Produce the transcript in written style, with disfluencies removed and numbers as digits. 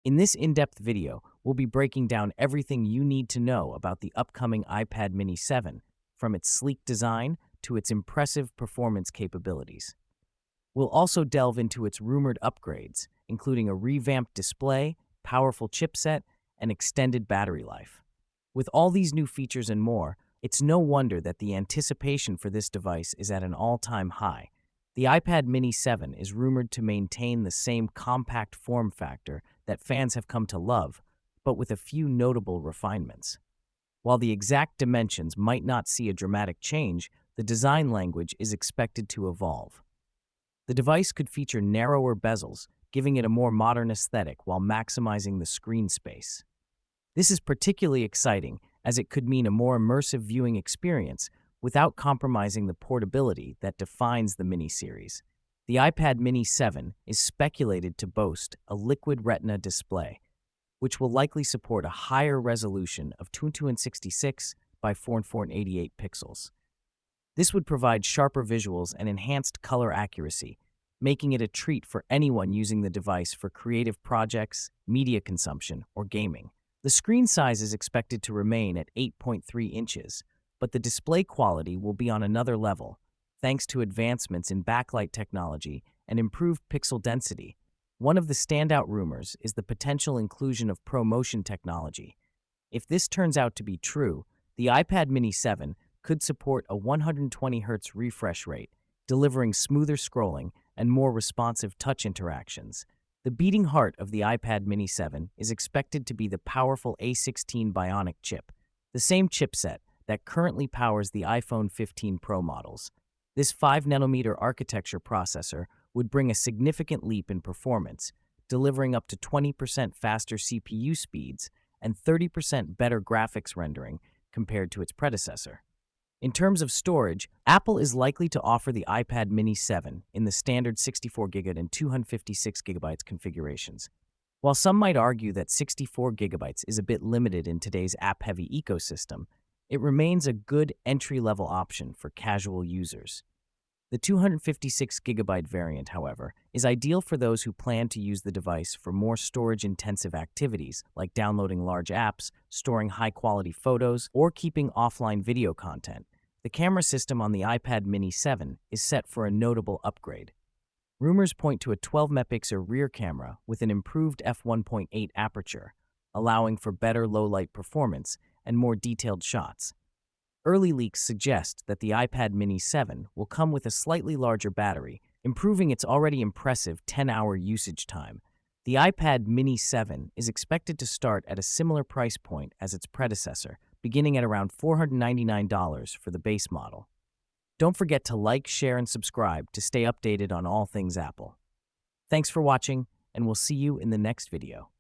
In this in-depth video, we'll be breaking down everything you need to know about the upcoming iPad mini 7, from its sleek design to its impressive performance capabilities. We'll also delve into its rumored upgrades, including a revamped display, powerful chipset, and extended battery life. With all these new features and more, it's no wonder that the anticipation for this device is at an all-time high. The iPad mini 7 is rumored to maintain the same compact form factor that fans have come to love, but with a few notable refinements. While the exact dimensions might not see a dramatic change, the design language is expected to evolve. The device could feature narrower bezels, giving it a more modern aesthetic while maximizing the screen space. This is particularly exciting as it could mean a more immersive viewing experience without compromising the portability that defines the mini series. The iPad mini 7 is speculated to boast a Liquid Retina display, which will likely support a higher resolution of 2266 by 4488 pixels. This would provide sharper visuals and enhanced color accuracy, making it a treat for anyone using the device for creative projects, media consumption, or gaming. The screen size is expected to remain at 8.3 inches, but the display quality will be on another level, thanks to advancements in backlight technology and improved pixel density. One of the standout rumors is the potential inclusion of ProMotion technology. If this turns out to be true, the iPad mini 7 could support a 120Hz refresh rate, delivering smoother scrolling and more responsive touch interactions. The beating heart of the iPad mini 7 is expected to be the powerful A17 Bionic chip, the same chipset that currently powers the iPhone 15 Pro models. This 5nm architecture processor would bring a significant leap in performance, delivering up to 20% faster CPU speeds and 30% better graphics rendering compared to its predecessor. In terms of storage, Apple is likely to offer the iPad mini 7 in the standard 64GB and 256GB configurations. While some might argue that 64GB is a bit limited in today's app-heavy ecosystem, it remains a good entry-level option for casual users. The 256GB variant, however, is ideal for those who plan to use the device for more storage-intensive activities like downloading large apps, storing high-quality photos, or keeping offline video content. The camera system on the iPad mini 7 is set for a notable upgrade. Rumors point to a 12-megapixel rear camera with an improved f1.8 aperture, allowing for better low-light performance and more detailed shots. Early leaks suggest that the iPad mini 7 will come with a slightly larger battery, improving its already impressive 10-hour usage time. The iPad mini 7 is expected to start at a similar price point as its predecessor, beginning at around $499 for the base model. Don't forget to like, share, and subscribe to stay updated on all things Apple. Thanks for watching, and we'll see you in the next video.